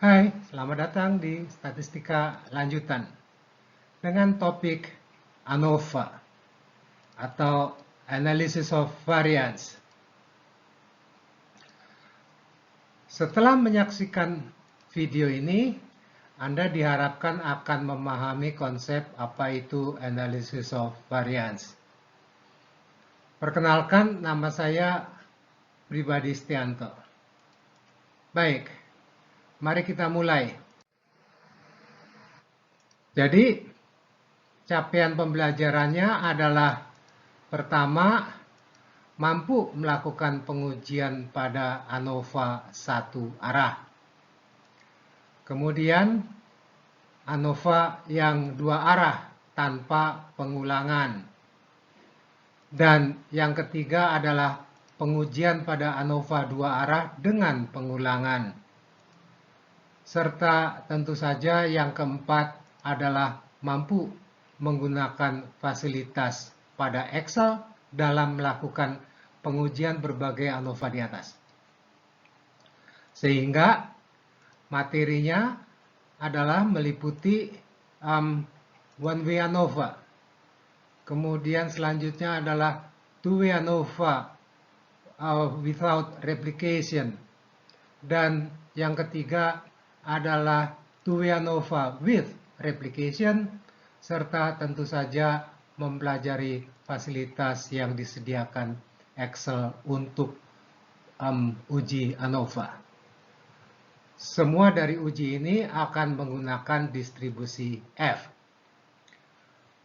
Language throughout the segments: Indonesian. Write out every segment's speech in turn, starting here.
Hai, selamat datang di Statistika Lanjutan dengan topik ANOVA atau Analysis of Variance. Setelah menyaksikan video ini, Anda diharapkan akan memahami konsep apa itu Analysis of Variance. Perkenalkan, nama saya Pribadi Setianto. Baik, mari kita mulai. Jadi, capaian pembelajarannya adalah pertama, mampu melakukan pengujian pada ANOVA satu arah. Kemudian, ANOVA yang dua arah tanpa pengulangan. Dan yang ketiga adalah pengujian pada ANOVA dua arah dengan pengulangan. Serta tentu saja yang keempat adalah mampu menggunakan fasilitas pada Excel dalam melakukan pengujian berbagai ANOVA di atas. Sehingga materinya adalah meliputi one way ANOVA. Kemudian selanjutnya adalah two way ANOVA without replication. Dan yang ketiga adalah two way ANOVA with replication, serta tentu saja mempelajari fasilitas yang disediakan Excel untuk uji ANOVA. Semua dari uji ini akan menggunakan distribusi F.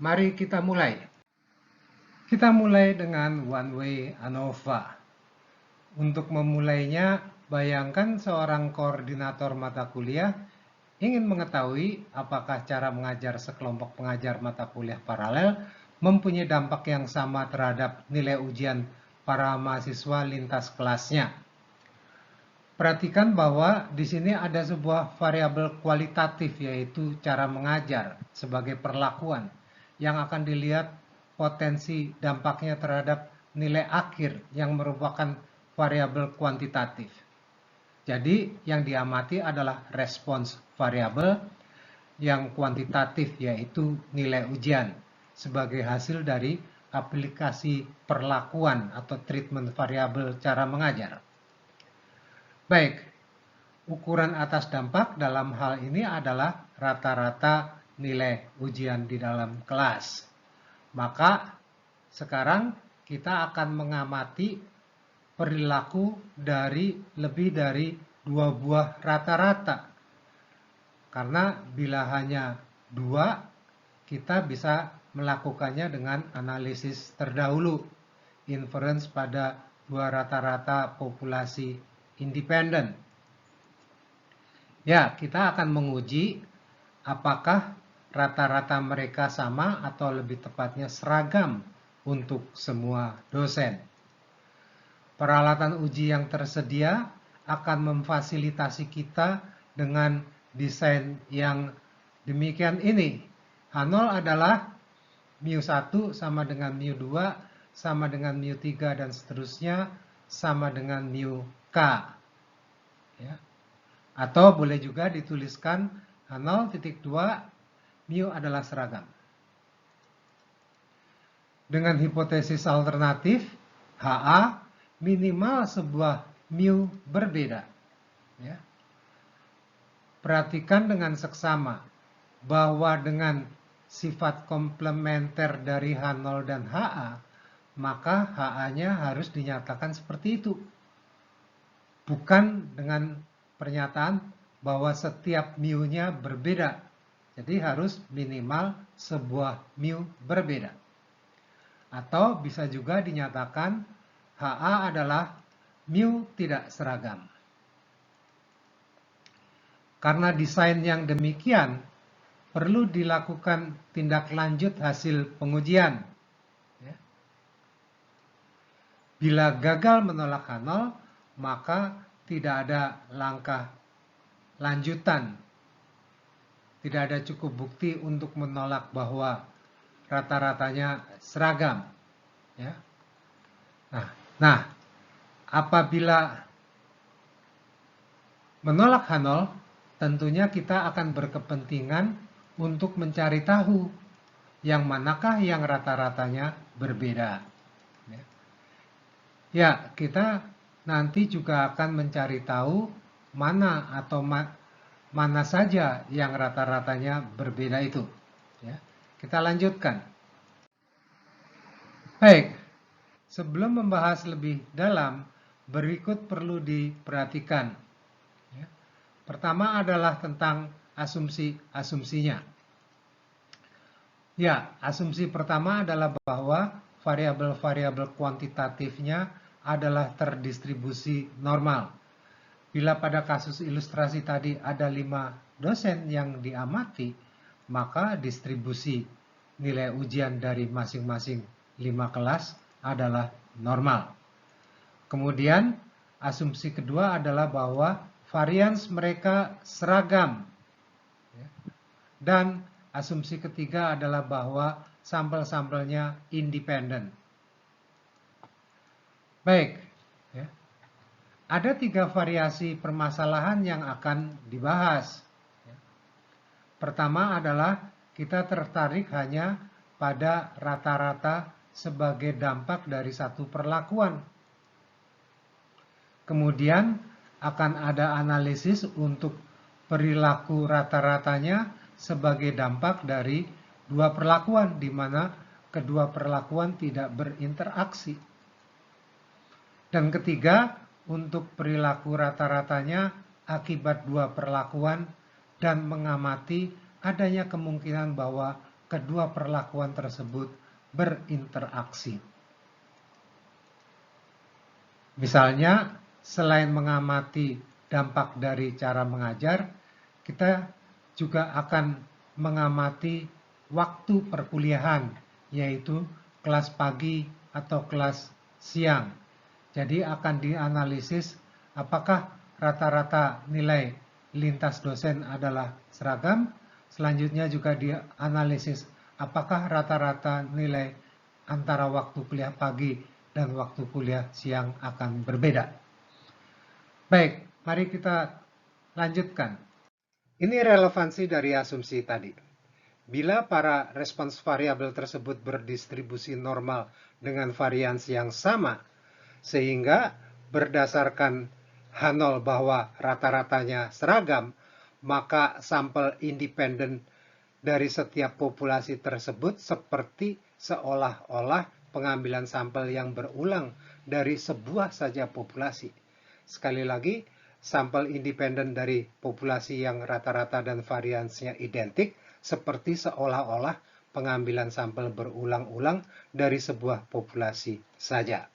Mari kita mulai. Kita mulai dengan one way ANOVA. Untuk memulainya, bayangkan seorang koordinator mata kuliah ingin mengetahui apakah cara mengajar sekelompok pengajar mata kuliah paralel mempunyai dampak yang sama terhadap nilai ujian para mahasiswa lintas kelasnya. Perhatikan bahwa di sini ada sebuah variabel kualitatif, yaitu cara mengajar sebagai perlakuan yang akan dilihat potensi dampaknya terhadap nilai akhir yang merupakan variabel kuantitatif. Jadi yang diamati adalah respons variabel, yang kuantitatif yaitu nilai ujian sebagai hasil dari aplikasi perlakuan atau treatment variabel cara mengajar. Baik, ukuran atas dampak dalam hal ini adalah rata-rata nilai ujian di dalam kelas. Maka sekarang kita akan mengamati perilaku dari lebih dari dua buah rata-rata. Karena bila hanya dua, kita bisa melakukannya dengan analisis terdahulu, inference pada dua rata-rata populasi independen. Ya, kita akan menguji apakah rata-rata mereka sama atau lebih tepatnya seragam untuk semua dosen. Peralatan uji yang tersedia akan memfasilitasi kita dengan desain yang demikian ini. H0 adalah mu1 sama dengan mu2 sama dengan mu3 dan seterusnya sama dengan mu k. Ya. Atau boleh juga dituliskan H0,2 mu adalah seragam. Dengan hipotesis alternatif HA minimal sebuah mu berbeda. Ya. Perhatikan dengan seksama bahwa dengan sifat komplementer dari H0 dan HA, maka HA-nya harus dinyatakan seperti itu. Bukan dengan pernyataan bahwa setiap mu-nya berbeda. Jadi harus minimal sebuah mu berbeda. Atau bisa juga dinyatakan HA adalah mu tidak seragam. Karena desain yang demikian, perlu dilakukan tindak lanjut hasil pengujian. Ya. Bila gagal menolak H0, maka tidak ada langkah lanjutan. Tidak ada cukup bukti untuk menolak bahwa rata-ratanya seragam. Ya. Nah, apabila menolak H0, tentunya kita akan berkepentingan untuk mencari tahu yang manakah yang rata-ratanya berbeda. Ya, kita nanti juga akan mencari tahu mana atau mana saja yang rata-ratanya berbeda itu. Ya, kita lanjutkan. Baik, sebelum membahas lebih dalam, berikut perlu diperhatikan. Ya. Pertama adalah tentang asumsi-asumsinya. Ya, asumsi pertama adalah bahwa variabel-variabel kuantitatifnya adalah terdistribusi normal. Bila pada kasus ilustrasi tadi ada 5 dosen yang diamati, maka distribusi nilai ujian dari masing-masing 5 kelas adalah normal. Kemudian, asumsi kedua adalah bahwa varians mereka seragam. Dan asumsi ketiga adalah bahwa sampel-sampelnya independen. Baik, ada 3 variasi permasalahan yang akan dibahas. Pertama adalah kita tertarik hanya pada rata-rata sebagai dampak dari satu perlakuan. Kemudian akan ada analisis untuk perilaku rata-ratanya sebagai dampak dari 2 perlakuan, di mana kedua perlakuan tidak berinteraksi. Dan ketiga, untuk perilaku rata-ratanya akibat 2 perlakuan dan mengamati adanya kemungkinan bahwa kedua perlakuan tersebut berinteraksi. Misalnya, selain mengamati dampak dari cara mengajar, kita juga akan mengamati waktu perkuliahan, yaitu kelas pagi atau kelas siang. Jadi akan dianalisis apakah rata-rata nilai lintas dosen adalah seragam. Selanjutnya juga dianalisis apakah rata-rata nilai antara waktu kuliah pagi dan waktu kuliah siang akan berbeda. Baik, mari kita lanjutkan. Ini relevansi dari asumsi tadi. Bila para respons variabel tersebut berdistribusi normal dengan varians yang sama, sehingga berdasarkan H0 bahwa rata-ratanya seragam, maka sampel independen dari setiap populasi tersebut seperti seolah-olah pengambilan sampel yang berulang dari sebuah saja populasi. Sekali lagi, sampel independen dari populasi yang rata-rata dan variansnya identik seperti seolah-olah pengambilan sampel berulang-ulang dari sebuah populasi saja.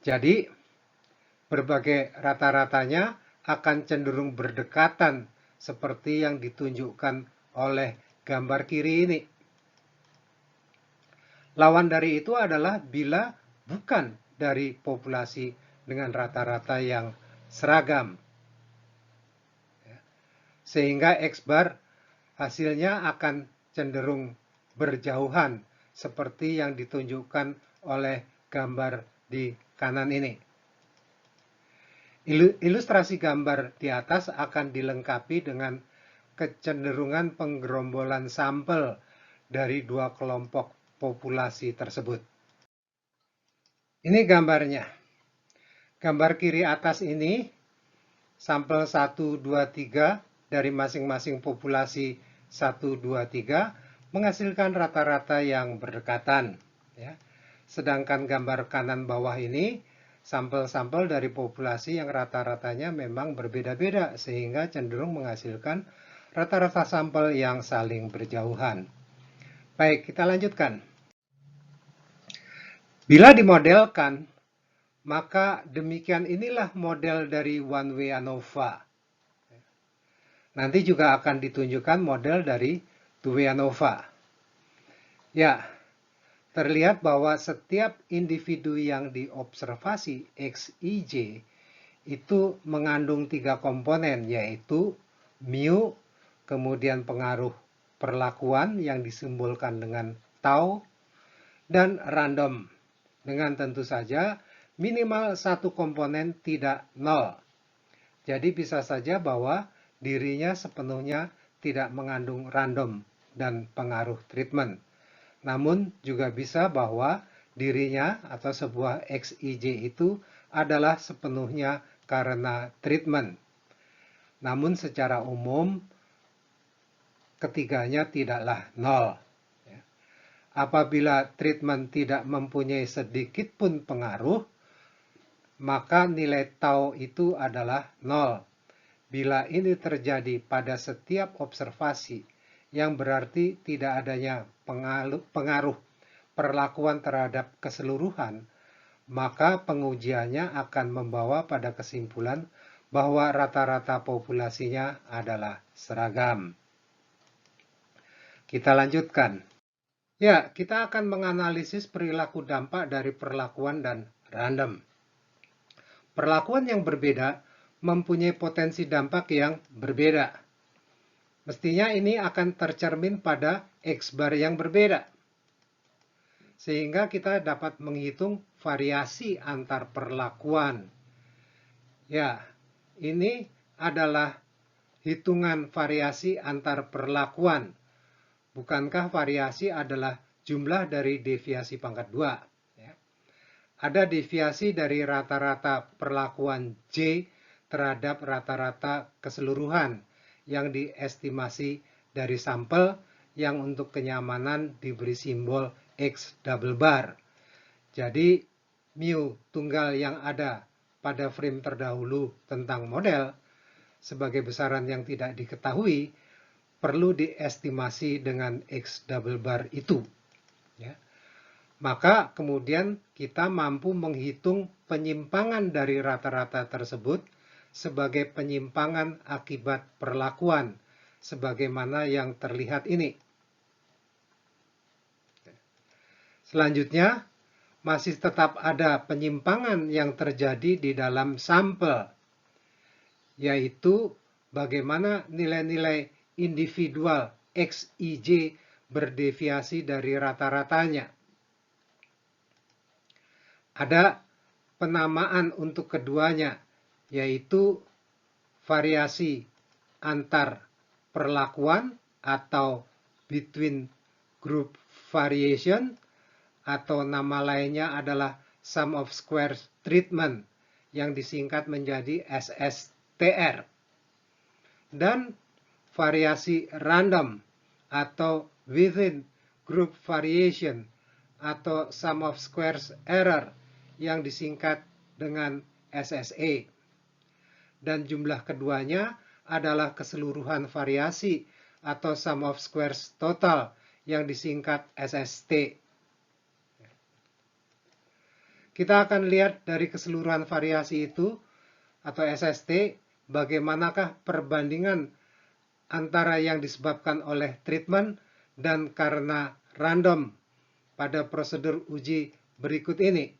Jadi, berbagai rata-ratanya akan cenderung berdekatan seperti yang ditunjukkan oleh gambar kiri ini. Lawan dari itu adalah bila bukan dari populasi dengan rata-rata yang seragam. Sehingga X bar hasilnya akan cenderung berjauhan seperti yang ditunjukkan oleh gambar di kanan ini. Ilustrasi gambar di atas akan dilengkapi dengan kecenderungan penggerombolan sampel dari 2 kelompok populasi tersebut. Ini gambarnya. Gambar kiri atas ini sampel 1, 2, 3 dari masing-masing populasi 1, 2, 3 menghasilkan rata-rata yang berdekatan. Ya. Sedangkan gambar kanan bawah ini sampel-sampel dari populasi yang rata-ratanya memang berbeda-beda sehingga cenderung menghasilkan rata-rata sampel yang saling berjauhan. Baik, kita lanjutkan. Bila dimodelkan, maka demikian inilah model dari one way ANOVA. Nanti juga akan ditunjukkan model dari two way ANOVA. Ya, terlihat bahwa setiap individu yang diobservasi XIJ itu mengandung 3 komponen, yaitu mu, kemudian pengaruh perlakuan yang disimbolkan dengan tau, dan random, dengan tentu saja minimal 1 komponen tidak 0. Jadi bisa saja bahwa dirinya sepenuhnya tidak mengandung random dan pengaruh treatment. Namun juga bisa bahwa dirinya atau sebuah XIJ itu adalah sepenuhnya karena treatment. Namun secara umum ketiganya tidaklah nol. Apabila treatment tidak mempunyai sedikit pun pengaruh, maka nilai tau itu adalah nol. Bila ini terjadi pada setiap observasi, yang berarti tidak adanya pengaruh perlakuan terhadap keseluruhan, maka pengujiannya akan membawa pada kesimpulan bahwa rata-rata populasinya adalah seragam. Kita lanjutkan. Ya, kita akan menganalisis perilaku dampak dari perlakuan dan random. Perlakuan yang berbeda mempunyai potensi dampak yang berbeda. Mestinya ini akan tercermin pada X-bar yang berbeda. Sehingga kita dapat menghitung variasi antar perlakuan. Ya, ini adalah hitungan variasi antar perlakuan. Bukankah variasi adalah jumlah dari deviasi pangkat 2? Ya. Ada deviasi dari rata-rata perlakuan J terhadap rata-rata keseluruhan yang diestimasi dari sampel yang untuk kenyamanan diberi simbol X double bar. Jadi mu tunggal yang ada pada frame terdahulu tentang model sebagai besaran yang tidak diketahui perlu diestimasi dengan X double bar itu. Ya. Maka kemudian kita mampu menghitung penyimpangan dari rata-rata tersebut sebagai penyimpangan akibat perlakuan, sebagaimana yang terlihat ini. Selanjutnya, masih tetap ada penyimpangan yang terjadi di dalam sampel, yaitu bagaimana nilai-nilai individual XIJ berdeviasi dari rata-ratanya. Ada penamaan untuk keduanya, yaitu variasi antar perlakuan atau between group variation, atau nama lainnya adalah sum of squares treatment yang disingkat menjadi SSTR. Dan variasi random atau within group variation atau sum of squares error yang disingkat dengan SSE. Dan jumlah keduanya adalah keseluruhan variasi atau sum of squares total yang disingkat SST. Kita akan lihat dari keseluruhan variasi itu atau SST bagaimanakah perbandingan antara yang disebabkan oleh treatment dan karena random pada prosedur uji berikut ini.